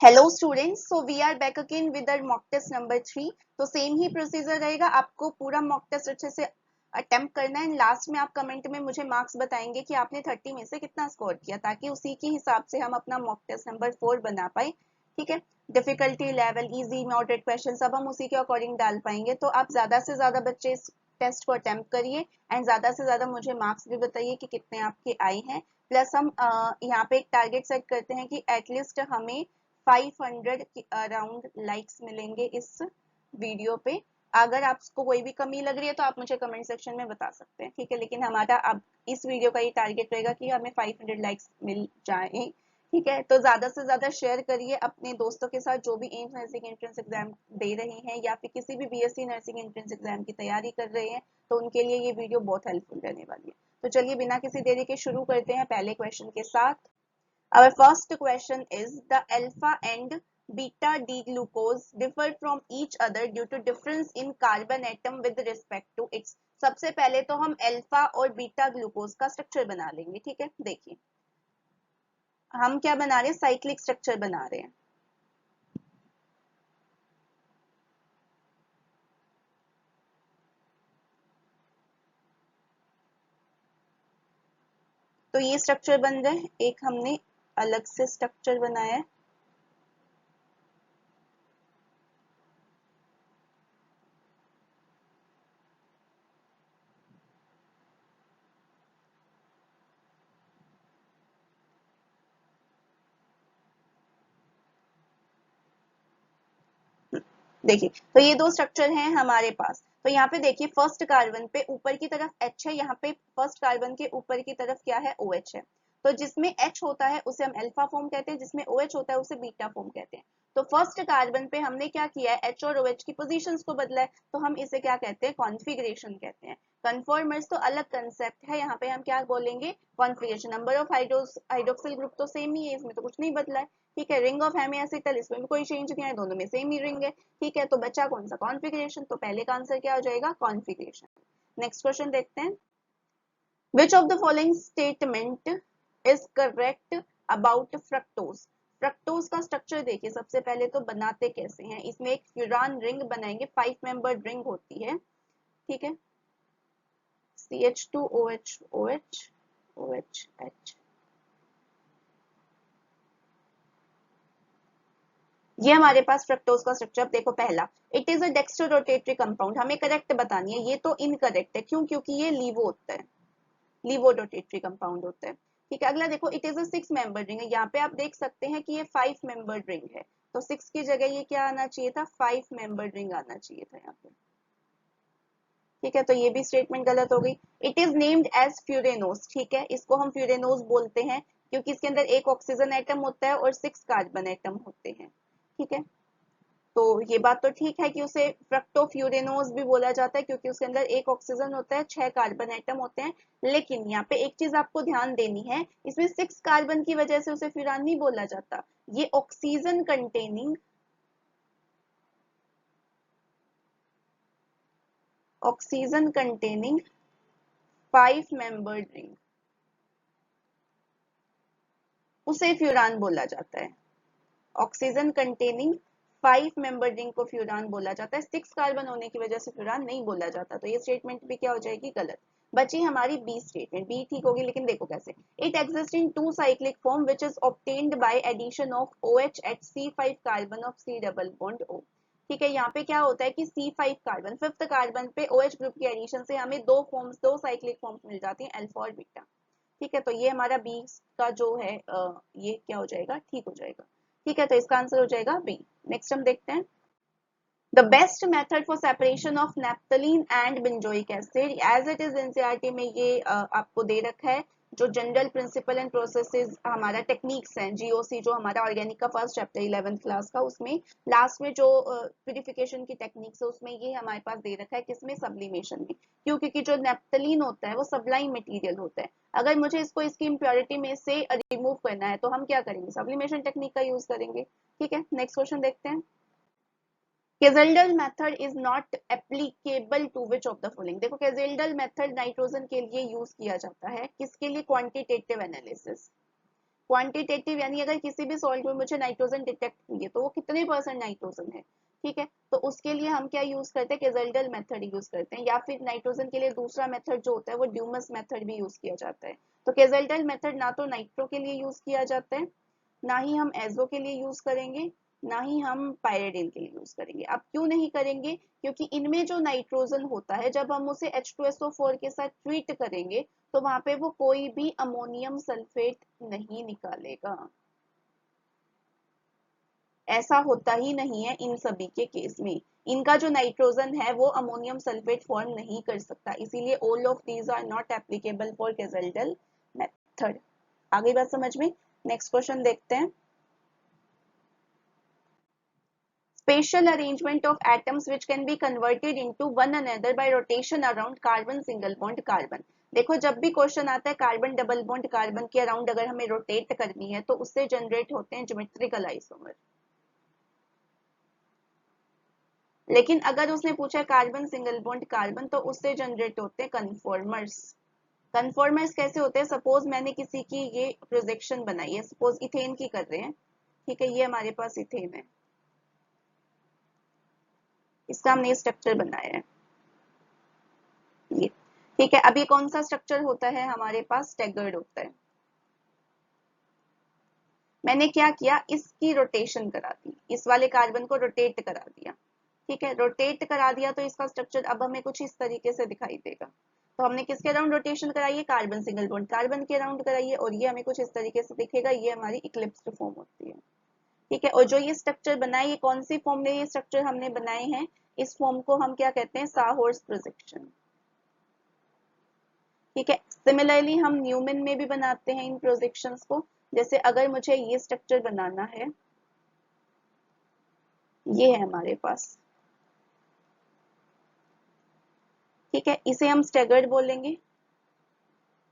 Hello students, so we are back again with our mock test number 3। तो same ही procedure रहेगा, आपको पूरा mock test अच्छे से अटेम्प्ट करना है। लास्ट में आप कमेंट में मुझे मार्क्स बताएंगे कि आपने 30 में से कितना स्कोर किया, ताकि उसी के हिसाब से हम अपना मॉक टेस्ट नंबर 4 बना पाए। ठीक है, difficulty level, easy, moderate question सब हम उसी के अकॉर्डिंग डाल पाएंगे। तो आप ज्यादा से ज्यादा बच्चे इस टेस्ट को अटेम्प्ट करिए एंड ज्यादा से ज्यादा मुझे मार्क्स भी बताइए कि कितने आपके आए हैं। प्लस हम यहाँ पे एक टारगेट सेट करते हैं कि एटलीस्ट हमें 500 के अराउंड लाइक्स मिलेंगे इस वीडियो पे। अगर आपको कोई भी कमी लग रही है तो आप मुझे कमेंट सेक्शन में बता सकते हैं, ठीक है। लेकिन हमारा अब इस वीडियो का ये टारगेट रहेगा कि हमें 500 लाइक्स मिल जाए, ठीक है। तो ज्यादा से ज्यादा शेयर करिए अपने दोस्तों के साथ जो भी एम्स नर्सिंग एंट्रेंस एग्जाम दे रहे हैं या फिर किसी भी बीएससी नर्सिंग एंट्रेंस एग्जाम की तैयारी कर रहे हैं, तो उनके लिए ये वीडियो बहुत हेल्पफुल रहने वाली है। तो चलिए बिना किसी देरी के शुरू करते हैं पहले क्वेश्चन के साथ। Our first question is the alpha and beta D-glucose differ from each other due to difference in carbon atom with respect to its। सबसे पहले तो हम अल्फा और बीटा ग्लूकोज का स्ट्रक्चर बना लेंगे, ठीक है। देखिए हम क्या बना रहे हैं, साइक्लिक स्ट्रक्चर बना रहे हैं। तो ये स्ट्रक्चर बन रहा है, एक हमने अलग से स्ट्रक्चर बनाया है। देखिए तो ये दो स्ट्रक्चर हैं हमारे पास। तो यहाँ पे देखिए फर्स्ट कार्बन पे ऊपर की तरफ H है, यहाँ पे फर्स्ट कार्बन के ऊपर की तरफ क्या है, OH है। तो जिसमें H होता है उसे हम अल्फा फॉर्म कहते हैं, जिसमें OH होता है उसे बीटा फॉर्म कहते हैं। तो फर्स्ट कार्बन पे हमने क्या किया है, H और OH की पोजीशंस को बदला है, तो हम इसे क्या कहते हैं, कॉन्फिगरेशन कहते हैं। कन्फॉर्मर्स तो अलग कंसेप्ट है, यहाँ पे हम क्या बोलेंगे, configuration. Number of hydroxyl group तो सेम ही है, इसमें तो कुछ नहीं बदला है, ठीक है। रिंग ऑफ हेमिएसिटल, इसमें भी कोई चेंज नहीं है, दोनों में सेम ही रिंग है, ठीक है। तो बचा कौन सा, कॉन्फिगरेशन। तो पहले का आंसर क्या हो जाएगा, कॉन्फिगरेशन। नेक्स्ट क्वेश्चन देखते हैं। विच of the following statement is correct about fructose. Fructose का स्ट्रक्चर देखिए, सबसे पहले तो बनाते कैसे हैं, इसमें एक फ्यूरान रिंग बनाएंगे, 5 मेंबर्ड रिंग होती है, ठीक है। CH2OH OH OH H। ये हमारे पास फ्रक्टोज का स्ट्रक्चर। देखो पहला, it is a dextro rotatory compound, हमें करेक्ट बतानी है। ये तो इनकरेक्ट है, क्यों, क्योंकि ये लीवो होता है, लीवो रोटेटरी कंपाउंड होता है, ठीक है। अगला देखो, it is a 6 membered ring है, यहाँ पे आप देख सकते हैं कि ये 5 मेंबर्ड रिंग है, तो 6 की जगह ये क्या आना चाहिए था, 5 मेंबर्ड रिंग आना चाहिए था यहाँ पे, ठीक है। तो ये भी स्टेटमेंट गलत हो गई। इट इज नेम्ड एज फ्यूरेनोस, ठीक है, इसको हम फ्यूरेनोस बोलते हैं क्योंकि इसके अंदर एक ऑक्सीजन एटम होता है और 6 कार्बन एटम होते हैं, ठीक है। तो ये बात तो ठीक है कि उसे फ्रक्टोफ्यूरेनोस भी बोला जाता है क्योंकि उसके अंदर एक ऑक्सीजन होता है, 6 कार्बन एटम होते हैं। लेकिन यहाँ पे एक चीज आपको ध्यान देनी है, इसमें 6 कार्बन की वजह से उसे फ्यूरान नहीं बोला जाता, ये ऑक्सीजन कंटेनिंग 5 मेंबर्ड रिंग, उसे फ्यूरान बोला जाता है। ऑक्सीजन कंटेनिंग 5 मेंबर रिंग को फ्यूरान बोला जाता है, 6 कार्बन होने की वजह से फ्यूरान नहीं बोला जाता। तो ये स्टेटमेंट भी क्या हो जाएगी, गलत। बची हमारी बी स्टेटमेंट, बी ठीक होगी, लेकिन देखो कैसे। It exist in 2 cyclic form which is obtained by addition of OH at C5 carbon of C double bond O। ठीक है, यहाँ पे क्या होता है कि C5 कार्बन, 5th कार्बन पे OH ग्रुप के एडिशन से हमें दो साइक्लिक फॉर्म्स मिल जाती हैं, अल्फा और बीटा, ठीक है। तो ये हमारा बी का जो है ये क्या हो जाएगा, ठीक हो जाएगा, ठीक है। तो इसका आंसर हो जाएगा बी। नेक्स्ट हम देखते हैं, the best method for separation of naphthalene and benzoic acid, as it is NCERT में ये आपको दे रखा है। जो जनरल प्रिंसिपल एंड प्रोसेसेस हमारा टेक्निक्स हैं, जीओसी जो हमारा ऑर्गेनिक का फर्स्ट चैप्टर 11th क्लास का, उसमें लास्ट में जो प्यूरिफिकेशन की टेक्निक्स है उसमें ये हमारे पास दे रखा है, किसमें, सब्लिमेशन में। क्यों, क्योंकि जो नेप्थलीन होता है वो सबलाइन मटेरियल होता है। अगर मुझे इसको इसकी इम्प्योरिटी में से रिमूव करना है तो हम क्या करेंगे, सब्लिमेशन टेक्निक का यूज करेंगे, ठीक है। नेक्स्ट क्वेश्चन देखते हैं। Kjeldahl method is not applicable to which of the following. देखो केजेल्डल मेथड नाइट्रोजन के लिए यूज किया जाता है, किसके लिए, क्वांटिटेटिव एनालिसिस। क्वांटिटेटिव यानी अगर किसी भी सॉल्ट में मुझे नाइट्रोजन डिटेक्ट हुई है तो वो कितने परसेंट नाइट्रोजन है, ठीक है। तो उसके लिए हम क्या यूज करते हैं, केजल्टन मेथड यूज करते हैं, या फिर नाइट्रोजन के लिए दूसरा मेथड जो होता है वो ड्यूमस मेथड भी यूज किया जाता है। तो केजल्टन मेथड ना तो नाइट्रो के लिए यूज किया जाता है, ना ही हम एजो के लिए यूज करेंगे, ना ही हम पायरेडिन के लिए यूज करेंगे। अब क्यों नहीं करेंगे, क्योंकि इनमें जो नाइट्रोजन होता है जब हम उसे H2SO4 के साथ ट्रीट करेंगे तो वहां पे वो कोई भी अमोनियम सल्फेट नहीं निकालेगा। ऐसा होता ही नहीं है इन सभी के केस में। इनका जो नाइट्रोजन है वो अमोनियम सल्फेट फॉर्म नहीं कर सकता, इसीलिए all of these are not applicable for Kjeldahl method. आगे बात समझ में। नेक्स्ट क्वेश्चन देखते हैं। Spatial arrangement of atoms which can be converted into one another by rotation around carbon single bond carbon। देखो जब भी क्वेश्चन आता है कार्बन डबल बॉन्ड कार्बन के अराउंड अगर हमें रोटेट करनी है तो उससे जनरेट होते हैं ज्योमेट्रिकल आइसोमर। लेकिन अगर उसने पूछा कार्बन सिंगल बॉन्ड कार्बन तो उससे जनरेट होते हैं कन्फॉर्मर्स। कन्फॉर्मर्स कैसे होते हैं, सपोज मैंने किसी की ये प्रोजेक्शन बनाई है, सपोज इथेन की कर रहे हैं, ठीक है, ये हमारे पास इथेन है, इसका हमने स्ट्रक्चर बनाया है ये, ठीक है। अब ये कौन सा स्ट्रक्चर होता है हमारे पास, स्टैगर्ड होता है। मैंने क्या किया, इसकी रोटेशन करा दी, इस वाले कार्बन को रोटेट करा दिया, ठीक है, रोटेट करा दिया तो इसका स्ट्रक्चर अब हमें कुछ इस तरीके से दिखाई देगा। तो हमने किसके अराउंड रोटेशन कराई है, कार्बन सिंगल बॉन्ड कार्बन के अराउंड कराई है, और ये हमें कुछ इस तरीके से दिखेगा, ये हमारी इक्लिप्स्ड फॉर्म होती है, ठीक है। और जो ये स्ट्रक्चर बनाए, ये कौन सी फॉर्म में ये स्ट्रक्चर हमने बनाए हैं, इस फॉर्म को हम क्या कहते हैं, साहोर्स प्रोजेक्शन, ठीक है। सिमिलरली हम न्यूमन में भी बनाते हैं इन प्रोजेक्शंस को। जैसे अगर मुझे ये स्ट्रक्चर बनाना है, ये है हमारे पास, ठीक है, इसे हम स्टैगर्ड बोलेंगे।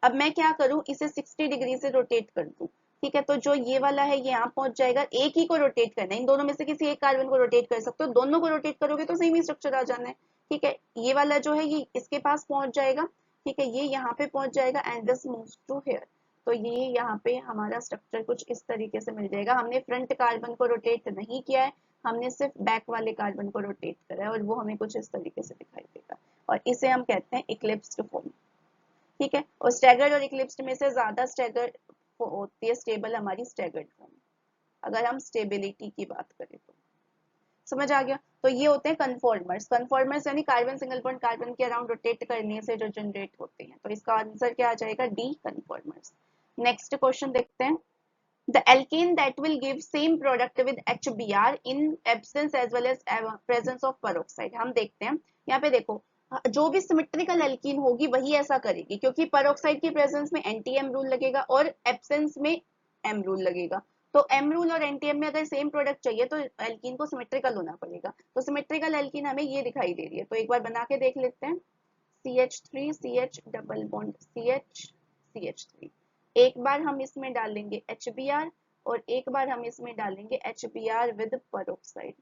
अब मैं क्या करूं, इसे 60 डिग्री से रोटेट कर दूं, ठीक है। तो जो ये वाला है ये यहाँ पहुंच जाएगा, एक ही को रोटेट करना है, इन दोनों में से किसी एक कार्बन को रोटेट कर सकते हो, दोनों को रोटेट करोगे तो सेम ही स्ट्रक्चर आ जाना है, ठीक है। ये वाला जो है ये इसके पास पहुंच जाएगा, ठीक है, ये यहाँ पे पहुंच जाएगा and this moves to here. तो ये यहाँ पे हमारा स्ट्रक्चर कुछ इस तरीके से मिल जाएगा। हमने फ्रंट कार्बन को रोटेट नहीं किया है, हमने सिर्फ बैक वाले कार्बन को रोटेट करा है, और वो हमें कुछ इस तरीके से दिखाई देगा, और इसे हम कहते हैं इक्लिप्स्ड फॉर्म, ठीक है। और स्टैगर्ड और इक्लिप्स्ड में से ज्यादा स्टैगर्ड होती है स्टेबल हमारी स्टैगर्ड फॉर्म, अगर हम स्टेबिलिटी की बात करें तो। समझ आ गया। तो ये होते हैं कन्फॉर्मर्स। कन्फॉर्मर्स यानी कार्बन सिंगल बॉन्ड कार्बन के अराउंड रोटेट करने से जो जनरेट होते हैं, तो इसका आंसर क्या आ जाएगा, डी, कन्फॉर्मर्स। नेक्स्ट क्वेश्चन देखते हैं। The alkane that will give same product with HBr in absence as well as presence of peroxide। हम देखते हैं यहाँ पे, देखो जो भी सिमेट्रिकल एल्कीन होगी वही ऐसा करेगी, क्योंकि पेरोक्साइड की प्रेजेंस में एंटी एम रूल लगेगा और एब्सेंस में एम रूल लगेगा। तो एम रूल और एंटी एम में अगर सेम प्रोडक्ट चाहिए तो एल्कीन को सिमेट्रिकल होना पड़ेगा। तो सिमेट्रिकल एल्कीन हमें ये दिखाई दे रही है, तो एक बार बना के देख लेते हैं। CH3 CH double bond CH CH3, एक बार हम इसमें डालेंगे HBr और एक बार हम इसमें डालेंगे HBr विद पेरोक्साइड,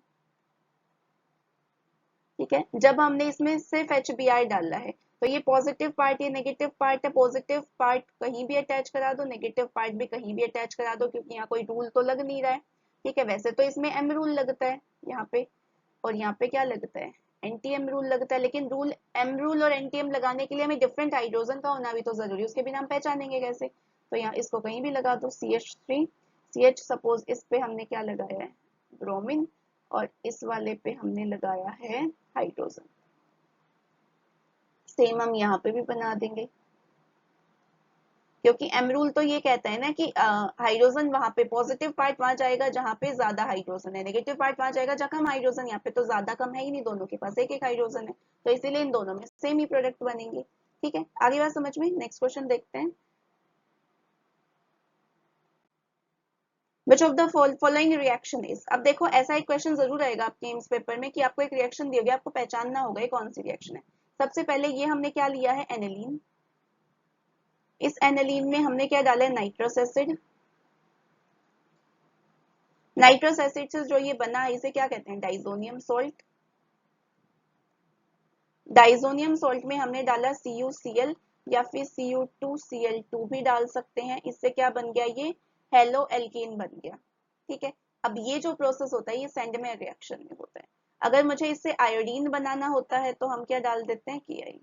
ठीक है। जब हमने इसमें सिर्फ HBr डाला है तो ये पॉजिटिव पार्ट, ये नेगेटिव पार्ट है, पॉजिटिव पार्ट कहीं भी अटैच करा दो, नेगेटिव पार्ट भी कहीं भी अटैच करा दो, क्योंकि यहाँ कोई रूल तो लग नहीं रहा है, ठीक है। वैसे तो इसमें एम रूल लगता है यहाँ पे, और यहाँ पे क्या लगता है, एंटी एम रूल लगता है, लेकिन रूल एम रूल और एंटी एम लगाने के लिए हमें डिफरेंट हाइड्रोजन का होना भी तो जरूरी है, उसके बिना हम पहचानेंगे कैसे। तो यहाँ इसको कहीं भी लगा दो, CH3 CH, सपोज इस पे हमने क्या लगाया है, ब्रोमीन, और इस वाले पे हमने लगाया है हाइड्रोजन। सेम हम यहाँ पे भी बना देंगे, क्योंकि एम रूल तो ये कहता है ना कि हाइड्रोजन वहां पे पॉजिटिव पार्ट वहां जाएगा जहां पे ज्यादा हाइड्रोजन है, नेगेटिव पार्ट वहां जाएगा जहां कम हाइड्रोजन। यहाँ पे तो ज्यादा कम है ही नहीं, दोनों के पास एक एक हाइड्रोजन है, तो इसीलिए इन दोनों में सेम ही प्रोडक्ट बनेंगे, ठीक है। आगे बात समझ में। नेक्स्ट क्वेश्चन देखते हैं। Which of the following reaction is। अब देखो ऐसा एक क्वेश्चन जरूर आएगा आपके एम्स पेपर में कि आपको एक रिएक्शन दी होगी, आपको पहचानना होगा ये कौन सी रिएक्शन है। सबसे पहले ये हमने क्या लिया है, एनिलीन। इस एनिलीन में हमने क्या डाला है, नाइट्रस एसिड। नाइट्रस एसिड से जो ये बना है इसे क्या कहते हैं, डाइजोनियम सॉल्ट। डाइजोनियम सॉल्ट में हमने डाला CuCl या फिर Cu2Cl2 भी डाल सकते हैं। इससे क्या बन गया, ये हेलो एल्कीन बन गया। ठीक है, अब ये जो प्रोसेस होता है ये सेंड में रिएक्शन में होता है। अगर मुझे इससे आयोडीन बनाना होता है तो हम क्या डाल देते हैं, की आई।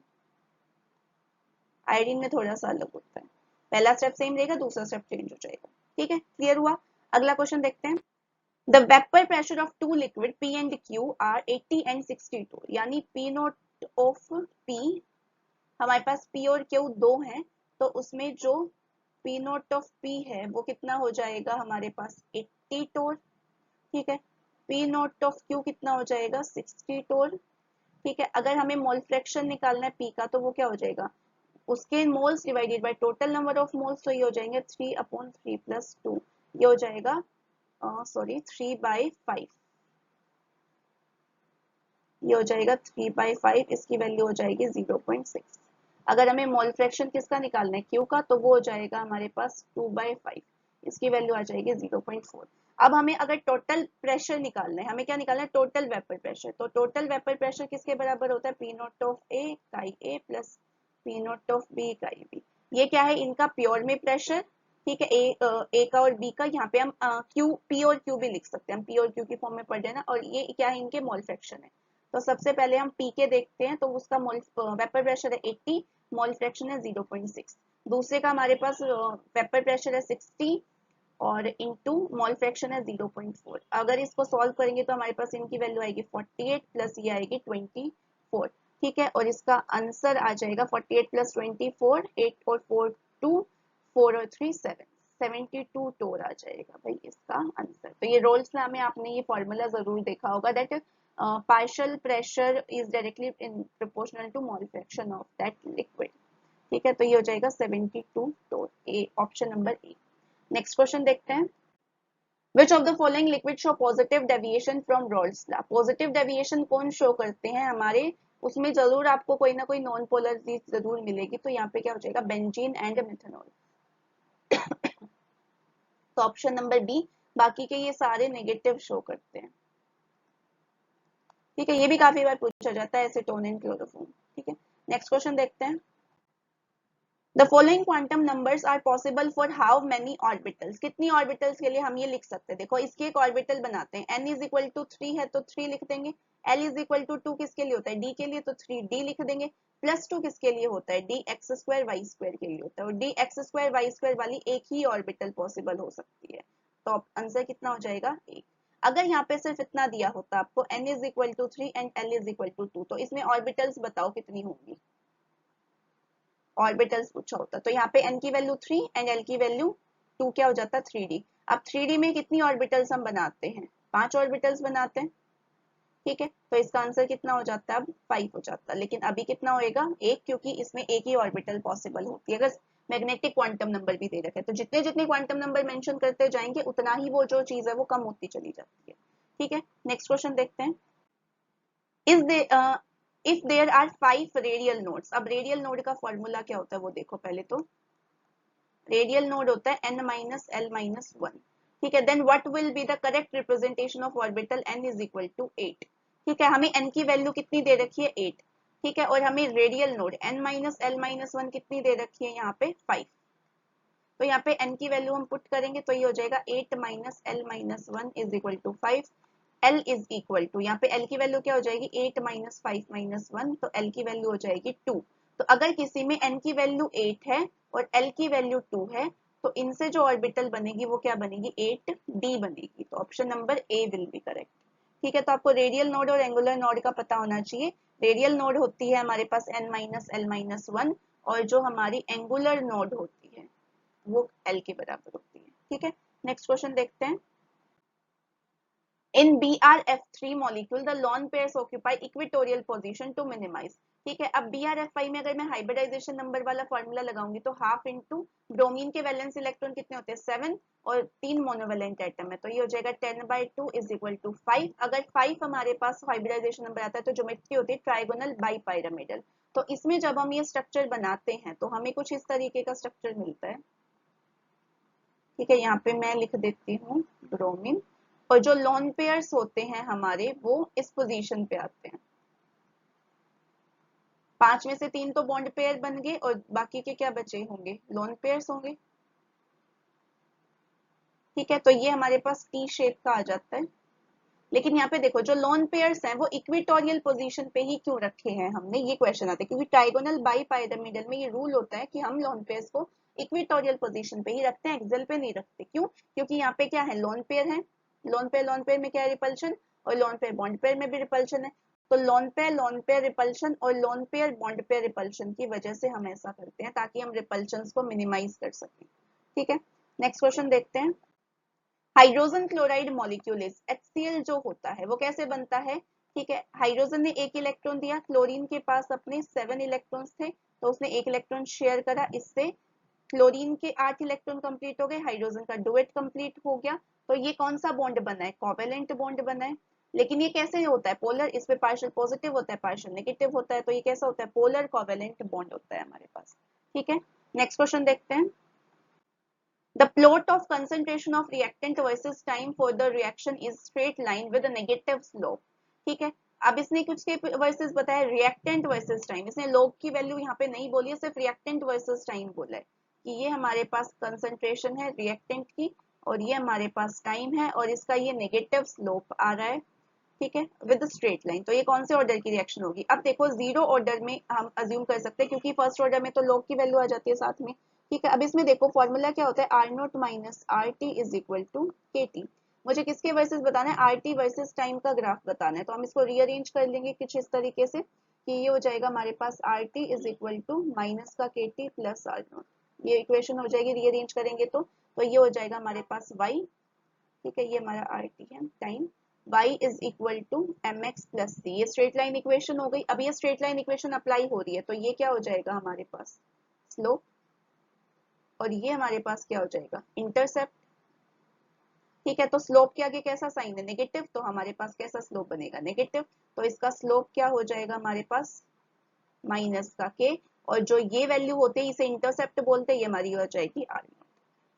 आयोडीन में थोड़ा सा अलग होता है, पहला स्टेप सेम रहेगा, दूसरा स्टेप चेंज हो जाएगा। ठीक है, क्लियर हुआ। अगला क्वेश्चन देखते हैं। The vapour pressure of two liquid P and Q are 80 and 62, यानी पी नोट ऑफ पी, हमारे पास पी और क्यू दो हैं, तो उसमें जो पी नोट ऑफ पी है वो कितना हो जाएगा हमारे पास 80 टोर। ठीक है, पी नोट ऑफ क्यू कितना हो जाएगा 60 टोर। ठीक है, अगर हमें मोल फ्रैक्शन निकालना है पी का तो वो क्या हो जाएगा, उसके moles divided by total number of moles, तो ये हो जाएंगे 3/3 + 2, ये हो जाएगा सॉरी 3/5, ये हो जाएगा 3/5, इसकी वैल्यू हो जाएगी 0.6। अगर हमें मोल फ्रैक्शन किसका निकालना है क्यू का, तो वो हो जाएगा हमारे पास 2/5, इसकी वैल्यू आ जाएगी 0.4। अब हमें अगर टोटल प्रेशर निकालना है, हमें क्या निकालना है, टोटल वेपर प्रेशर, तो टोटल वेपर प्रेशर किसके बराबर होता है, P naught of A chi A plus P naught of B chi B. ये क्या है, इनका प्योर में प्रेशर। ठीक है, ए का और बी का, यहाँ पे हम क्यू पी और क्यू भी लिख सकते हैं, हम पी और क्यू की फॉर्म में पढ़ रहे हैं ना, और ये क्या है, इनके मोल फ्रैक्शन है। तो सबसे पहले हम पी के देखते हैं, तो उसका मोल वेपर प्रेशर है 80, मोल फ्रैक्शन है 0.6। दूसरे का हमारे पास वेपर प्रेशर है 60 और इनटू मोल फ्रैक्शन है 0.4। अगर इसको सॉल्व करेंगे तो हमारे पास इनकी वैल्यू आएगी 48 प्लस ये आएगी 24। ठीक है, और इसका आंसर आ जाएगा 48 + 24, 8 और 4 2, 4 और 3 7, 72 टोर आ जाएगा भाई इसका आंसर। तो ये रोल्स लॉ में आपने ये फॉर्मूला जरूर देखा होगा, that partial pressure is directly in proportional to mole fraction of that liquid. ठीक है, तो ये हो जाएगा 72 torr, A option number A. Next question देखते हैं। Which of the following liquid show positive deviation from Rolle's law? Positive deviation कौन show करते हैं हमारे, उसमें जरूर आपको कोई ना कोई नॉन पोलर चीज जरूर मिलेगी, तो यहाँ पे क्या हो जाएगा, बेंजीन एंड मिथेनॉल, तो ऑप्शन नंबर बी। बाकी के ये सारे नेगेटिव शो करते हैं। ठीक है, ये भी काफी बार पूछा जाता है, एसीटोन एंड क्लोरोफॉर्म। ठीक है, नेक्स्ट क्वेश्चन देखते हैं। The following quantum numbers are possible for how many orbitals? कितनी orbitals के लिए हम ये लिख सकते हैं, देखो इसकी एक ऑर्बिटल बनाते हैं, n इज इक्वल टू 3 है तो 3 लिख देंगे, l इज इक्वल टू 2 किसके लिए होता है, d के लिए, तो 3d लिख देंगे, +2 किसके लिए होता है, dx² y² के लिए होता है, और dx² y² वाली एक ही ऑर्बिटल पॉसिबल हो सकती है, तो आंसर कितना हो जाएगा, 1। अगर यहाँ पे सिर्फ इतना दिया होता आपको n is equal to 3 and l is equal to 2, तो इसमें ऑर्बिटल्स बताओ कितनी होंगी, ऑर्बिटल्स पूछा होता, तो यहाँ पे n की वैल्यू 3 एंड l की वैल्यू 2, क्या हो जाता है 3d। अब 3d में कितनी ऑर्बिटल्स हम बनाते हैं, 5 ऑर्बिटल्स बनाते हैं। ठीक है, तो इसका आंसर कितना हो जाता है, अब 5 हो जाता है, लेकिन अभी कितना होएगा, 1, क्योंकि इसमें एक ही ऑर्बिटल पॉसिबल होती है। अगर मैग्नेटिक क्वांटम नंबर भी दे रखे हैं तो जितने जितने क्वांटम नंबर मेंशन करते जाएंगे उतना ही वो जो चीज है वो कम होती चली जाती है। ठीक है, नेक्स्ट क्वेश्चन देखते हैं। Is the if there are 5 radial nodes, अब रेडियल नोड का फॉर्मूला क्या होता है वो देखो पहले तो, रेडियल नोड होता है n-l-1। ठीक है, then what will be the correct representation of orbital n is equal to 8। ठीक है, हमें n की वैल्यू कितनी दे रखी है 8। ठीक है, और हमें रेडियल नोड n-l-1 कितनी दे रखी है यहाँ पे 5, तो यहाँ पे n की वैल्यू हम पुट करेंगे तो ये हो जाएगा 8-l-1 is equal to 5। l is equal to, यहाँ पे l की वैल्यू क्या हो जाएगी 8-5-1, तो l की वैल्यू हो जाएगी 2। तो अगर किसी में n की वैल्यू 8 है और l की वैल्यू 2 है, तो इनसे जो ऑर्बिटल बनेगी वो क्या बनेगी, 8d बनेगी, तो option number A will be correct. ठीक है, तो आपको रेडियल नोड और एंगुलर नोड का पता होना चाहिए। रेडियल नोड होती है हमारे पास n-l-1, और जो हमारी एंगुलर नोड होती है वो l के बराबर होती है। ठीक है, नेक्स्ट क्वेश्चन देखते हैं। In BrF3 molecule, the lone pairs occupy equatorial position to minimize। ठीक है, अब BrF5 में अगर मैं हाइब्रिडाइजेशन नंबर वाला फॉर्मूला लगाऊंगी तो हाफ इंटू ब्रोमीन के वैलेंस इलेक्ट्रॉन कितने होते हैं 7 और 3 मोनोवेलेंट एटम है, तो ये हो जाएगा 10/2 इज इक्वल टू 5। अगर 5 हमारे पास हाइब्रिडाइजेशन नंबर आता है तो ज्योमेट्री होती है ट्राइगोनल बाई पायरामिडल। तो इसमें जब हम ये स्ट्रक्चर बनाते हैं तो हमें कुछ इस तरीके का स्ट्रक्चर मिलता है। ठीक है, यहाँ पे मैं लिख देती हूँ ब्रोमीन, और जो लोन पेयर्स होते हैं हमारे वो इस पोजीशन पे आते हैं, 5 में से 3 तो बॉन्ड पेयर बन गए और बाकी के क्या बचे होंगे, लोन पेयर्स होंगे। ठीक है, तो ये हमारे पास टी शेप का आ जाता है। लेकिन यहाँ पे देखो जो लोन पेयर्स हैं वो इक्विटोरियल पोजीशन पे ही क्यों रखे हैं हमने, ये क्वेश्चन आता है, क्योंकि ट्राइगोनल बाई पायरामिडल में ये रूल होता है कि हम लोन पेयर्स को इक्विटोरियल पोजीशन पे ही रखते हैं, एक्सेल पे नहीं रखते। क्यों? क्योंकि यहाँ पे क्या है, लोन पेयर है, लोन पेयर में क्या है, रिपल्शन, और लोन पेयर बॉन्ड पेयर में भी रिपल्शन है। तो लोन पेयर रिपल्शन और lone pair bond pair repulsion की वजह से हम ऐसा करते हैं ताकि हम रिपल्शन को मिनिमाइज कर सकें। ठीक है, नेक्स्ट क्वेश्चन देखते हैं। Hydrogen chloride molecule is HCl जो होता है वो कैसे बनता है? ठीक है, हाइड्रोजन ने एक इलेक्ट्रॉन दिया, क्लोरीन के पास अपने 7 इलेक्ट्रॉन्स थे, तो उसने एक इलेक्ट्रॉन शेयर करा, इससे क्लोरीन के 8 इलेक्ट्रॉन कंप्लीट हो गए, हाइड्रोजन का डुएट कंप्लीट हो गया। तो ये कौन सा बॉन्ड बना है? कोवेलेंट बॉन्ड बना है। लेकिन ये कैसे होता है? पोलर, इस पे पार्शियल पॉजिटिव होता है, पार्शियल नेगेटिव होता है, तो ये कैसा होता है? पोलर कोवेलेंट बॉन्ड होता है हमारे पास। ठीक है, नेक्स्ट क्वेश्चन देखते हैं। The plot of concentration of reactant versus time for the reaction is straight line with a negative slope. ठीक है, अब इसने कुछ के वर्सेस बताया, रिएक्टेंट वर्सेस टाइम, इसने लोग की वैल्यू यहाँ पे नहीं बोली है, सिर्फ रिएक्टेंट वर्सेस टाइम बोला है कि ये हमारे पास कंसंट्रेशन है रिएक्टेंट की और ये हमारे पास टाइम है और इसका ये नेगेटिव स्लोप आ रहा है। ठीक है, विद स्ट्रेट लाइन। तो ये कौन से ऑर्डर की रिएक्शन होगी? अब देखो जीरो ऑर्डर में हम अज्यूम कर सकते हैं क्योंकि फर्स्ट ऑर्डर में तो लॉग की वैल्यू आ जाती है साथ में। ठीक है, अब इसमें देखो फॉर्मूला क्या होता है, R naught minus R T is equal to K T. मुझे किसके वर्सेस बताना है? आर टी वर्सेस टाइम का ग्राफ बताना है, तो हम इसको रीअरेंज कर लेंगे कुछ इस तरीके से कि ये हो जाएगा हमारे पास R T is equal to minus का K T plus R naught. ये इक्वेशन हो जाएगी रीअरेंज करेंगे तो ये हो जाएगा हमारे पास वाई। ठीक है, ये हमारा आर टी है time, y is equal to M X plus C. ये स्ट्रेट लाइन इक्वेशन हो गई। अब ये स्ट्रेट लाइन इक्वेशन अप्लाई हो रही है तो ये क्या हो जाएगा हमारे पास? स्लोप, और ये हमारे पास क्या हो जाएगा? इंटरसेप्ट। ठीक है, तो स्लोप के आगे कैसा साइन है? नेगेटिव, तो हमारे पास कैसा स्लोप बनेगा? नेगेटिव। तो इसका स्लोप क्या हो जाएगा हमारे पास? माइनस का के, और जो ये वैल्यू होते हैं इसे इंटरसेप्ट बोलते हैं, ये हमारी हो जाएगी आर नॉट।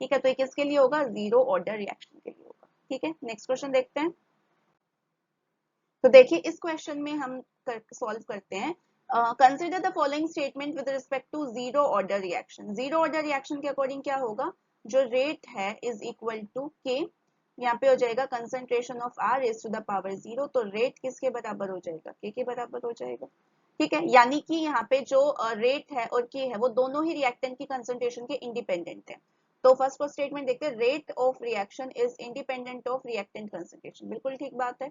ठीक है, तो ये किसके लिए होगा? जीरो ऑर्डर रिएक्शन के लिए होगा। ठीक है, नेक्स्ट क्वेश्चन देखते हैं। तो देखिए इस क्वेश्चन में हम सॉल्व करते हैं। Consider the following statement with respect to zero order reaction. Zero order reaction के अकॉर्डिंग क्या होगा? जो रेट है इज इक्वल टू के, यहाँ पे हो जाएगा concentration of R is to the power zero, तो रेट किसके बराबर हो जाएगा? के बराबर हो जाएगा। ठीक है, यानी कि यहाँ पे जो रेट है और के है वो दोनों ही रिएक्टेंट की कंसंट्रेशन के इंडिपेंडेंट है। तो फर्स्ट को स्टेटमेंट देखते हैं, rate of reaction is independent of reactant concentration. बिल्कुल ठीक बात है।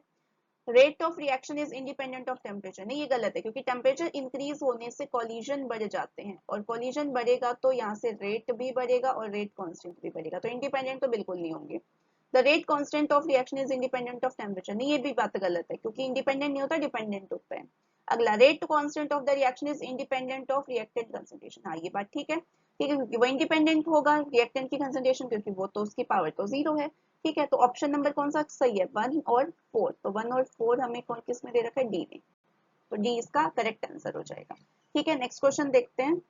Rate of reaction is independent of temperature, नहीं ये गलत है, क्योंकि टेम्परेचर इंक्रीज होने से कॉलिजन बढ़ जाते हैं और कॉलिजन बढ़ेगा तो यहाँ से रेट भी बढ़ेगा और रेट कांस्टेंट भी बढ़ेगा, तो इंडिपेंडेंट तो बिल्कुल नहीं होंगे। The rate constant of reaction is independent of temperature, नहीं ये भी बात गलत है, क्योंकि इंडिपेंडेंट नहीं होता, डिपेंडेंट होता है। अगला, rate constant of the reaction is independent of reactant concentration, हाँ ये बात ठीक है। ठीक है, क्योंकि वो इंडिपेंडेंट होगा रिएक्टेंट की कंसंट्रेशन, क्योंकि वो तो उसकी पावर तो जीरो है। ठीक है, तो ऑप्शन नंबर कौन सा सही है? 1 और 4। तो 1 और 4 हमें कौन किस में दे रखा है? डी में, तो डी इसका करेक्ट आंसर हो जाएगा। ठीक है, नेक्स्ट क्वेश्चन देखते हैं।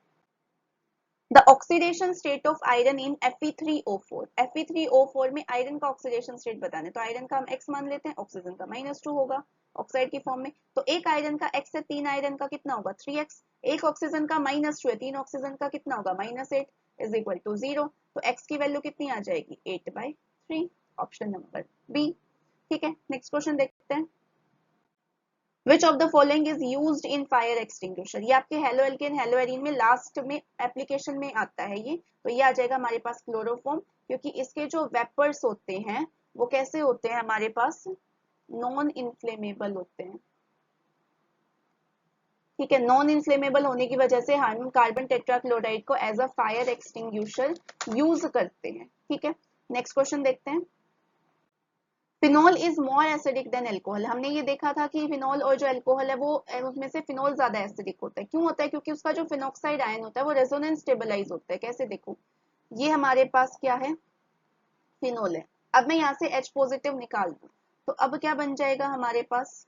The oxidation state of iron in Fe3O4। Fe3O4 में आयरन का ऑक्सीडेशन स्टेट बताना है, तो आयरन का हम x मान लेते हैं, ऑक्सीजन का -2 होगा ऑक्साइड की फॉर्म में, तो एक आयरन का x है, 3 आयरन का कितना होगा? 3x। एक ऑक्सीजन का -2 है, 3 ऑक्सीजन का कितना होगा? -8 इज इक्वल टू 0, तो x की वैल्यू कितनी आ जाएगी? 8/3, ऑप्शन नंबर बी। ठीक है, नेक्स्ट क्वेश्चन देखते हैं। Which of the following is used in fire extinguisher? ये आपके हेलो एल्केन हेलो एरीन में लास्ट में एप्लीकेशन में आता है ये, तो ये आ जाएगा हमारे पास क्लोरोफॉर्म, क्योंकि इसके जो वेपर्स होते हैं वो कैसे होते हैं हमारे पास? नॉन इन्फ्लेमेबल होते हैं। ठीक है, नॉन इन्फ्लेमेबल होने की वजह से हम कार्बन टेट्राक्लोराइड को as a fire extinguisher use करते हैं। ठीक है, नेक्स्ट क्वेश्चन देखते हैं। Phenol is more acidic than alcohol. हमने ये देखा था कि फिनोल और जो एल्कोहल है वो उसमें से फिनोल ज्यादा एसिडिक होता है। क्यों होता है? क्योंकि उसका जो फिनोक्साइड आयन होता है वो रेजोनेंस स्टेबलाइज होता है। कैसे? देखो ये हमारे पास क्या है? फिनोल है। अब मैं यहाँ से H पॉजिटिव निकाल दूं तो अब क्या बन जाएगा हमारे पास?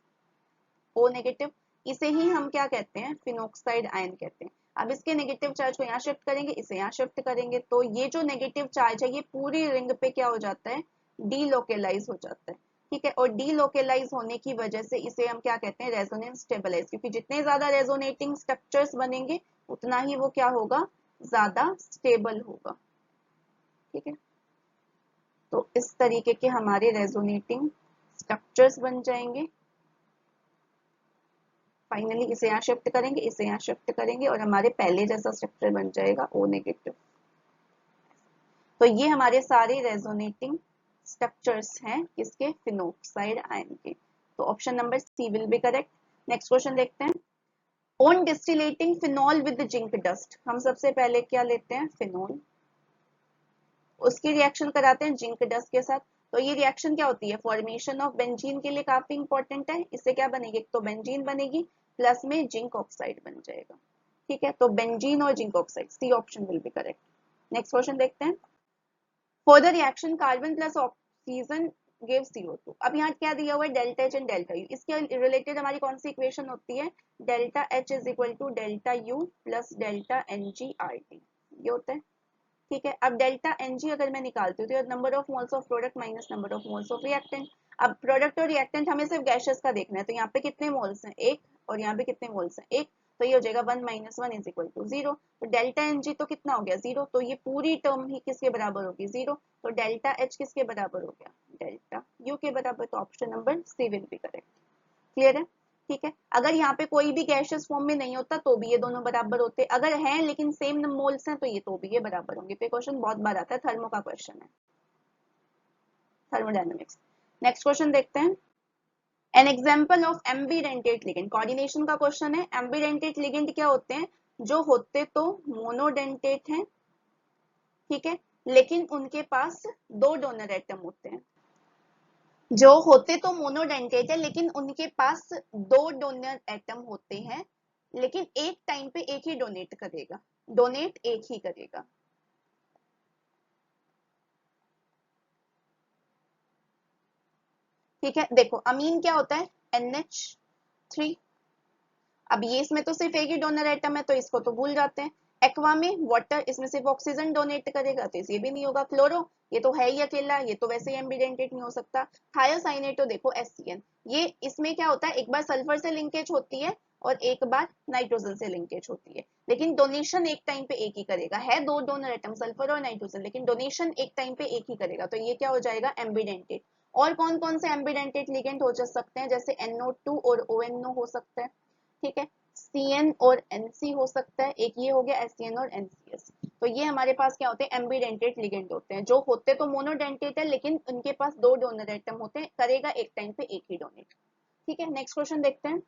O negative. इसे ही हम क्या कहते हैं? फिनोक्साइड आयन कहते हैं। अब इसके नेगेटिव चार्ज को यहाँ शिफ्ट करेंगे, इसे यहाँ शिफ्ट करेंगे, तो ये जो नेगेटिव चार्ज है ये पूरी रिंग पे क्या हो जाता है? डीलोकेलाइज हो जाता है। ठीक है, और डीलोकेलाइज होने की वजह से इसे हम क्या कहते हैं? रेजोनेंस स्टेबलाइज, क्योंकि जितने ज्यादा रेजोनेटिंग स्ट्रक्चर्स बनेंगे उतना ही वो क्या होगा? ज्यादा स्टेबल होगा। ठीक है, तो इस तरीके के हमारे रेजोनेटिंग स्ट्रक्चर्स बन जाएंगे। फाइनली इसे यहाँ शिफ्ट करेंगे, इसे यहाँ शिफ्ट करेंगे और हमारे पहले जैसा स्ट्रक्चर बन जाएगा O नेगेटिव। तो ये हमारे सारे रेजोनेटिंग स्ट्रक्चर्स हैं किसके, फिनोक्साइड आयन के। तो option number C will be correct. Next question देखते हैं। On distillating phenol with zinc dust, हम सबसे पहले क्या लेते हैं, फिनॉल, उसकी रिएक्शन कराते हैं जिंक डस्ट के साथ। तो ये रिएक्शन क्या होती है, फॉर्मेशन ऑफ बेंजीन के लिए काफी इंपॉर्टेंट है। इससे क्या बनेगी, तो बेंजीन बनेगी प्लस में जिंक ऑक्साइड बन जाएगा। ठीक है, तो बेंजीन और zinc oxide, C option will be correct. Next question देखते हैं। For the reaction carbon plus oxygen give CO2। अब यहाँ क्या दिया हुआ है, delta H and delta U. इसके रिलेटेड हमारी कौन सी इक्वेशन होती है, delta H is equal to delta U plus delta NgRT, ये होता है। ठीक है, अब डेल्टा Ng अगर मैं निकालती हूँ तो number of moles of product minus number of moles of reactant. अब प्रोडक्ट और रिएक्टेंट हमें सिर्फ गैसेस का देखना है, तो यहाँ पे कितने मोल्स हैं, एक, और यहाँ पे कितने मोल्स हैं, एक। तो ये हो जाएगा 1 - 1 इज इक्वल टू 0। तो डेल्टा Ng तो कितना हो गया, 0। तो ये पूरी टर्म ही किसके बराबर होगी, 0। तो डेल्टा H किसके बराबर हो गया, डेल्टा U के बराबर। तो option number C will be correct. Clear है। ठीक है, अगर यहाँ पे कोई भी गैसियस फॉर्म में नहीं होता तो भी ये दोनों बराबर होते, अगर हैं लेकिन सेम मोल्स हैं तो ये तो भी ये बराबर होंगे। तो ये क्वेश्चन बहुत बार आता है, थर्मो का क्वेश्चन है, थर्मोडायनेमिक्स। नेक्स्ट क्वेश्चन देखते हैं। An example of ambidentate ligand, coordination का क्वेश्चन है। एम्बिडेंटेट लिगेंड क्या होते हैं, जो होते तो मोनोडेंटेट हैं, ठीक है, लेकिन उनके पास दो डोनर एटम होते हैं। जो होते तो मोनोडेंटेट है लेकिन उनके पास दो डोनर एटम होते हैं, लेकिन एक टाइम पे एक ही डोनेट करेगा, डोनेट एक ही करेगा। ठीक है, देखो अमीन क्या होता है, NH3। अब ये इसमें तो सिर्फ एक ही डोनर एटम है तो इसको तो भूल जाते हैं। एक्वा में वाटर, इसमें सिर्फ ऑक्सीजन डोनेट करेगा तो ये भी नहीं होगा। क्लोरो, ये तो है ही अकेला, ये तो वैसे ही एम्बिडेंटेट नहीं हो सकता। थायोसाइनेट तो देखो SCN, ये इसमें क्या होता है, एक बार सल्फर से लिंकेज होती है और एक बार नाइट्रोजन से लिंकेज होती है, लेकिन डोनेशन एक टाइम पे एक ही करेगा। है दो डोनर एटम सल्फर और नाइट्रोजन, लेकिन डोनेशन एक टाइम पे एक ही करेगा, तो ये क्या हो जाएगा, एम्बिडेंटेट। और कौन कौन से एम्बिडेंटेट लिगेंड हो जा सकते हैं, जैसे NO2 और ONO हो सकता है। ठीक है, CN और NC हो सकता है, एक ये हो गया SCN और NCS। तो ये हमारे पास क्या होते हैं, एम्बिडेंटेट लिगेंड होते हैं, जो होते तो मोनोडेंटेट है लेकिन उनके पास दो डोनर एटम होते हैं, करेगा एक टाइम पे एक ही डोनेट। ठीक है, नेक्स्ट क्वेश्चन देखते हैं।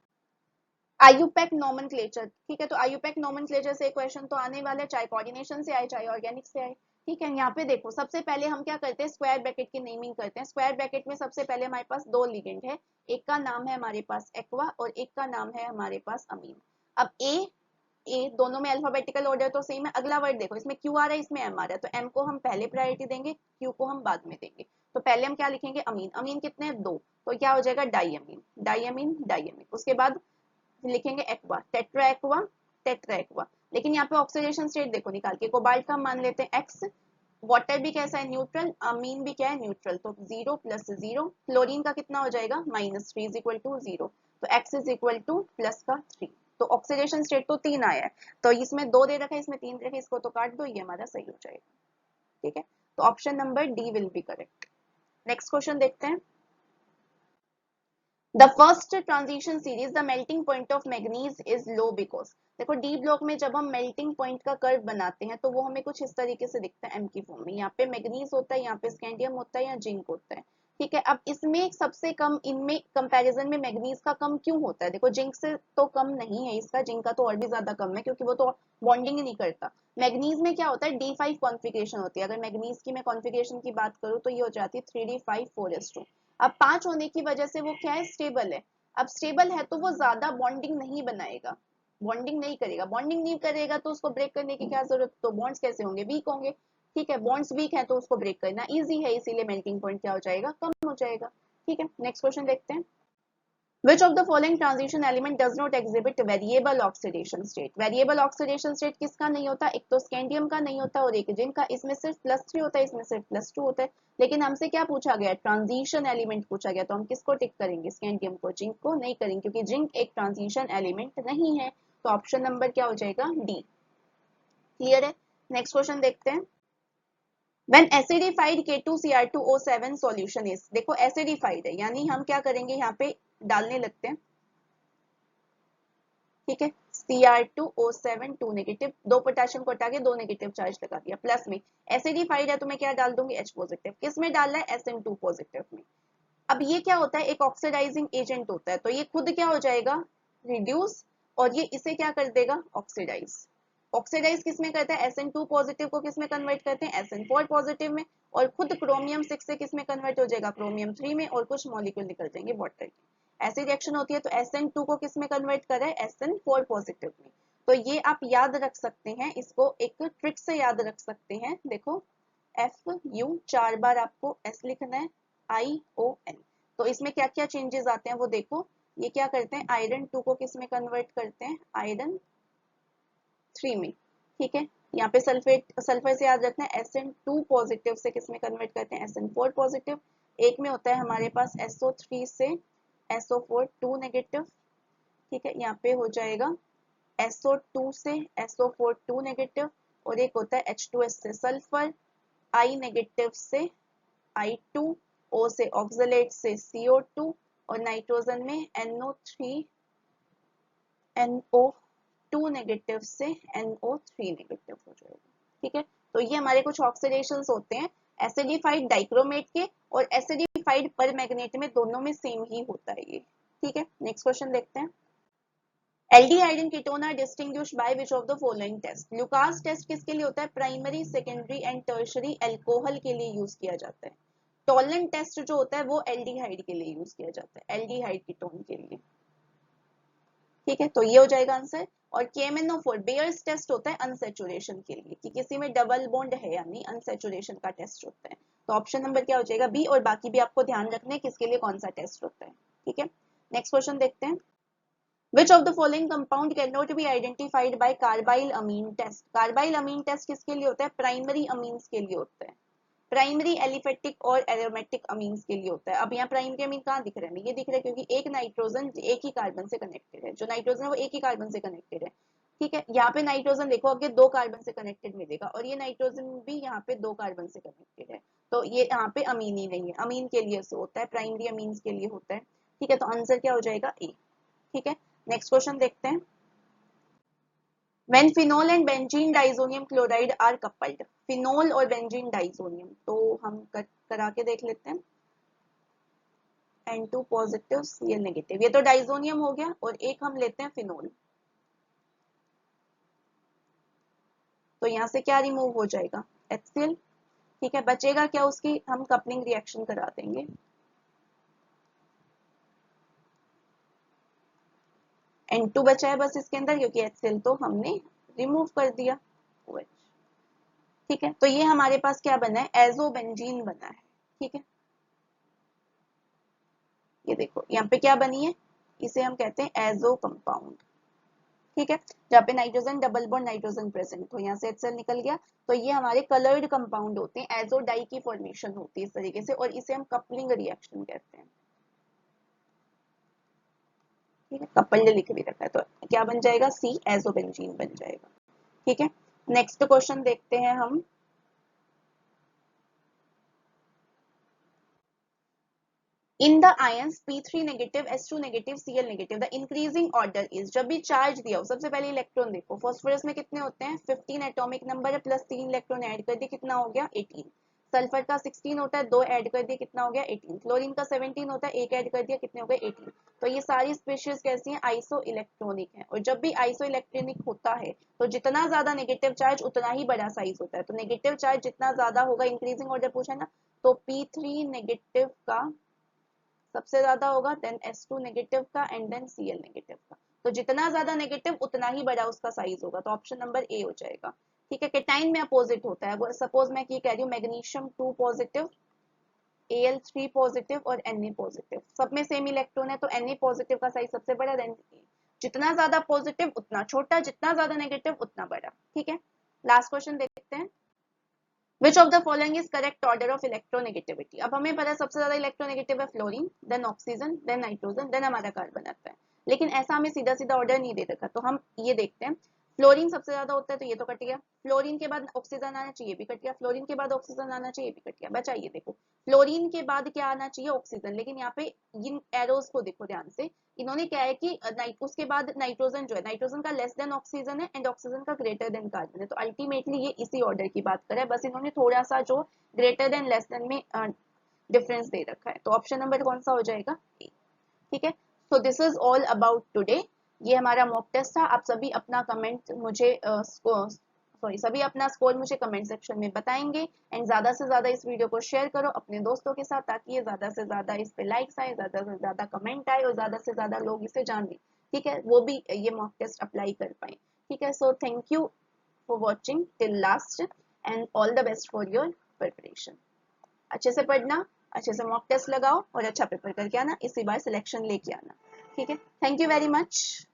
आयुपैक नोमेनक्लेचर, ठीक है, तो आयुपैक नोमेनक्लेचर से क्वेश्चन तो आने वाला है, चाहे कोऑर्डिनेशन से आए चाहे ऑर्गेनिक से आए। ठीक है, यहाँ पे देखो सबसे पहले हम क्या करते हैं, स्क्वायर ब्रैकेट की नेमिंग करते हैं। स्क्वायर ब्रैकेट में सबसे पहले हमारे पास दो लिगेंड है, एक का नाम है हमारे पास एक्वा और एक का नाम है हमारे पास अमीन। अब ए दोनों में अल्फाबेटिकल ऑर्डर तो सेम है। अगला वर्ड देखो, इसमें क्यू आ रहा है, इसमें एम आ रहा है, तो एम को हम पहले प्रायोरिटी देंगे, क्यू को हम बाद में देंगे। तो पहले हम क्या लिखेंगे, अमीन। अमीन कितने हैं, दो, तो क्या हो जाएगा, डाइअमीन, डाइअमीन, डाइअमीन। उसके बाद लिखेंगे aqua, tetra aqua, tetra aqua. लेकिन यहाँ पे ऑक्सीडेशन स्टेट देखो निकाल के, कोबाल्ट का मान लेते हैं X, वाटर भी कैसा है, न्यूट्रल, अमीन भी क्या है, न्यूट्रल, तो 0 + 0। क्लोरीन का कितना हो जाएगा, -3 इज इक्वल टू 0, तो X is equal two plus का 3। तो ऑक्सीडेशन स्टेट तो 3 आया है, तो इसमें 2 दे रखा है, इसमें 3 दे रखा है, इसको तो काट दो, ये हमारा सही हो जाएगा। ठीक है, तो option number D will be correct. Next question देखते हैं। The first transition series, the melting point of manganese is low because, देखो डी ब्लॉक में जब हम मेल्टिंग पॉइंट का कर्व बनाते हैं तो वो हमें कुछ इस तरीके से दिखता है, एम की फॉर्म में। यहाँ पे मैग्नीज होता है, यहाँ पे स्कैंडियम होता है, यहाँ जिंक होता है। ठीक है, अब इसमें सबसे कम, इनमें कंपैरिजन में मैग्नीज का कम क्यों होता है, देखो जिंक से तो कम नहीं है इसका, जिंक का तो और भी ज्यादा कम है क्योंकि वो तो बॉन्डिंग ही नहीं करता। मैग्नीज में क्या होता है, D5 कॉन्फ़िगरेशन होती है। अगर मैग्नीज की मैं कॉन्फ़िगरेशन की बात करूँ तो ये हो जाती है 3D5 4s2। अब 5 होने की वजह से वो क्या है, स्टेबल है। अब स्टेबल है तो वो ज्यादा बॉन्डिंग नहीं बनाएगा, बॉन्डिंग नहीं करेगा। बॉन्डिंग नहीं करेगा तो उसको ब्रेक करने की क्या जरूरत, तो बॉन्ड्स कैसे होंगे, वीक होंगे। ठीक है, बॉन्ड्स वीक है तो उसको ब्रेक करना इजी है, इसीलिए मेल्टिंग पॉइंट क्या हो जाएगा, कम हो जाएगा। ठीक है, नेक्स्ट क्वेश्चन देखते हैं। Which of the following transition element does not exhibit variable oxidation state? Variable oxidation state किसका नहीं होता, एक तो स्कैंडियम का नहीं होता और एक जिंक का। इसमें सिर्फ +3 होता है, इसमें सिर्फ +2 होता है। लेकिन हमसे क्या पूछा गया, ट्रांजिशन एलिमेंट पूछा गया, तो हम किसको टिक करेंगे, स्कैंडियम को, जिंक को नहीं करेंगे क्योंकि जिंक एक ट्रांजिशन एलिमेंट नहीं है। तो ऑप्शन नंबर क्या हो जाएगा, डी। क्लियर है, नेक्स्ट क्वेश्चन देखते हैं। When acidified K2Cr2O7 solution is, देखो एसिडिफाइड है यानी हम क्या करेंगे यहाँ पे डालने लगते हैं, ठीक है, Cr2O7 2 नेगेटिव, दो पोटेशियम को हटा के दो नेगेटिव चार्ज लगा दिया, प्लस में एसिडिफाइड है तो मैं क्या डाल दूंगी H पॉजिटिव, किस में डालना है Sn2 पॉजिटिव में। अब ये क्या होता है, एक ऑक्सीडाइजिंग एजेंट होता है, तो ये खुद क्या हो जाएगा रिड्यूस, और ये इसे क्या कर देगा ऑक्सीडाइज। ऑक्सीडाइज किस में करता है Sn2 पॉजिटिव को किस में कन्वर्ट करते हैं Sn4 पॉजिटिव में, और खुद क्रोमियम 6 से किस में कन्वर्ट हो जाएगा क्रोमियम 3 में, और कुछ मॉलिक्यूल निकल जाएंगे वाटर के। ऐसी रिएक्शन होती है, तो Sn2 को किस में कन्वर्ट कर रहा है Sn4 पॉजिटिव में। तो ये आप याद रख सकते हैं, इसको एक ट्रिक से याद रख सकते हैं, देखो Fu 4 बार आपको S लिखना है ION। तो इसमें क्या क्या चेंजेस आते हैं वो देखो, ये क्या करते हैं आयरन 2 को किस में कन्वर्ट करते हैं आयरन 3 में, ठीक है। यहाँ पे सल्फेट, सल्फर से याद रखना है Sn2 पॉजिटिव से किस में कन्वर्ट करते हैं Sn4 पॉजिटिव। एक में होता है हमारे पास SO3 से SO4 2 नेगेटिव, ठीक है, यहाँ पे हो जाएगा SO2 से SO4 2 नेगेटिव, और एक होता है H2S से सल्फर, I नेगेटिव से I2, O से ऑक्सलेट से CO2, और नाइट्रोजन में NO3 NO2 नेगेटिव से NO3 नेगेटिव हो जाएगा, ठीक है। तो ये हमारे कुछ ऑक्सीडेशंस होते हैं एसिडिफाइड डाइक्रोमेट के और एसिडिफाइड परमैंगनेट में, दोनों में सेम ही होता है ये, ठीक है। नेक्स्ट क्वेश्चन देखते हैं। Aldehyde and ketone are distinguished by which of the following test. Lucas test किसके लिए होता है primary secondary and tertiary alcohol के लिए यूज किया जाता है। टॉलन टेस्ट जो होता है वो एल्डिहाइड के लिए यूज किया जाता है, एल्डिहाइड कीटोन के लिए, ठीक है। तो ये हो जाएगा आंसर। और KMnO4 बेयर्स टेस्ट होता है अनसेचुरेशन के लिए, कि किसी में डबल बॉन्ड है या नहीं, अनसेचुरेशन का टेस्ट होता है। तो ऑप्शन नंबर क्या हो जाएगा बी, और बाकी भी आपको ध्यान रखना है किसके लिए कौन सा टेस्ट होता है, ठीक है। नेक्स्ट क्वेश्चन देखते हैं। Which of the following compound cannot be identified by carbylamine test. Carbylamine test किसके लिए होता है प्राइमरी अमीन्स के लिए होता है, प्राइमरी एलिफेटिक और एरोमेटिक अमीन्स के लिए होता है। अब यहाँ प्राइमरी अमीन कहाँ दिख रहा है, ये दिख रहा है क्योंकि एक नाइट्रोजन एक ही कार्बन से कनेक्टेड है, जो नाइट्रोजन है वो एक ही कार्बन से कनेक्टेड है, ठीक है। यहाँ पे नाइट्रोजन देखो आगे दो कार्बन से कनेक्टेड मिलेगा, और ये नाइट्रोजन भी यहाँ पे दो कार्बन से कनेक्टेड है, तो ये यहाँ पे अमीन ही नहीं है, अमीन के लिए होता है, प्राइमरी अमीन्स के लिए होता है, ठीक है। तो आंसर क्या हो जाएगा ए, ठीक है। नेक्स्ट क्वेश्चन देखते हैं। When phenol and benzene diazonium chloride are coupled, phenol और बेंजीन डाइजोनियम, तो हम करा के देख लेते हैं। N2 पॉजिटिव Cl नेगेटिव, ये तो डाइजोनियम हो गया, और एक हम लेते हैं फिनोल, तो यहाँ से क्या रिमूव हो जाएगा HCl, ठीक है। बचेगा क्या उसकी, हम कपलिंग रिएक्शन करा देंगे। N2 बचा है बस इसके अंदर, क्योंकि HCl तो हमने रिमूव कर दिया, ठीक है। तो ये हमारे पास क्या बना है एजोबेंजीन बना है, ठीक है। ये देखो यहाँ पे क्या बनी है, इसे हम कहते हैं एजो कंपाउंड, ठीक है, जहाँ पे nitrogen double bond nitrogen present हो, यहाँ से HCl निकल गया। तो ये हमारे कलर्ड कंपाउंड होते हैं, एजो डाई की फॉर्मेशन होती है इस तरीके से, और इसे हम कपलिंग रिएक्शन कहते हैं, ठीक है। कपल्ड लिख भी रखा है, तो क्या बन जाएगा सी एजोबेंजीन बन जाएगा, ठीक है। नेक्स्ट क्वेश्चन देखते हैं हम। In the ions P3 negative S2 negative Cl negative the increasing order is, जब भी चार्ज दिया हो सबसे पहले इलेक्ट्रॉन देखो, फास्फोरस में कितने होते हैं 15 एटॉमिक नंबर है, प्लस 3 इलेक्ट्रॉन ऐड कर दिए कितना हो गया 18। सल्फर का 16 होता है, दो ऐड कर दिए कितना हो गया 18। क्लोरीन का 17 होता है, एक ऐड कर दिया कितने हो गए 18। तो ये सारी स्पीशीज कैसी हैं आइसो इलेक्ट्रॉनिक है, और जब भी आइसो इलेक्ट्रॉनिक होता है तो जितना ज्यादा नेगेटिव चार्ज उतना ही बड़ा साइज होता है, तो नेगेटिव चार्ज जितना ज्यादा होगा, इंक्रीजिंग ऑर्डर पूछा है ना, तो P3 नेगेटिव का सबसे ज्यादा होगा, देन S2 नेगेटिव का, एंड देन Cl नेगेटिव का। तो जितना ज्यादा नेगेटिव उतना ही बड़ा उसका साइज होगा, तो ऑप्शन नंबर ए हो जाएगा, ठीक है। केटाइन में अपोजिट होता है, सपोज मैं ये कह रही हूँ मैग्नीशियम 2 पॉजिटिव Al3 पॉजिटिव और Na पॉजिटिव, सब में सेम इलेक्ट्रॉन है, तो Na पॉजिटिव का साइज सबसे बड़ा, देन जितना ज्यादा पॉजिटिव उतना छोटा, जितना ज्यादा नेगेटिव उतना बड़ा, ठीक है। लास्ट क्वेश्चन देखते हैं। Which of the following is correct order of electronegativity? अब हमें पता है सबसे ज्यादा इलेक्ट्रोनेगेटिव है fluorine, then oxygen, then nitrogen, then हमारा कार्बन आता है, लेकिन ऐसा हमें सीधा सीधा ऑर्डर नहीं दे रखा, तो हम ये देखते हैं फ्लोरीन सबसे ज्यादा होता है तो ये तो कट गया, फ्लोरीन के बाद ऑक्सीजन आना चाहिए, भी कट गया, फ्लोरीन के बाद ऑक्सीजन आना चाहिए, भी कट गया। बचा ये देखो, फ्लोरीन के बाद क्या आना चाहिए, ऑक्सीजन। लेकिन यहाँ पे इन एरोज को देखो ध्यान से, इन्होंने क्या है कि उसके बाद नाइट्रोजन जो है, नाइट्रोजन का लेस देन ऑक्सीजन है एंड ऑक्सीजन का ग्रेटर देन कार्बन है। तो अल्टीमेटली ये इसी ऑर्डर की बात करे, बस इन्होंने थोड़ा सा जो ग्रेटर देन लेस देन में डिफरेंस दे रखा है। तो ऑप्शन नंबर कौन सा हो जाएगा, ए। ठीक है, so this is all about today. ये हमारा मॉक टेस्ट था। आप सभी अपना कमेंट मुझे सभी अपना स्कोर मुझे कमेंट सेक्शन में बताएंगे एंड ज्यादा से ज्यादा इस वीडियो को शेयर करो अपने दोस्तों के साथ, ताकि ये ज्यादा से ज्यादा इस पे लाइक्स आए, ज्यादा से ज्यादा कमेंट आए और ज्यादा से ज्यादा लोग इसे जाने। ठीक है, वो भी ये मॉक टेस्ट अप्लाई कर पाए। ठीक है, so thank you for watching till last and all the best for your preparation. अच्छे से पढ़ना, अच्छे से मॉक टेस्ट लगाओ और अच्छा प्रिपेयर करके आना, इसी बार सिलेक्शन लेके आना। ठीक है, थैंक यू वेरी मच।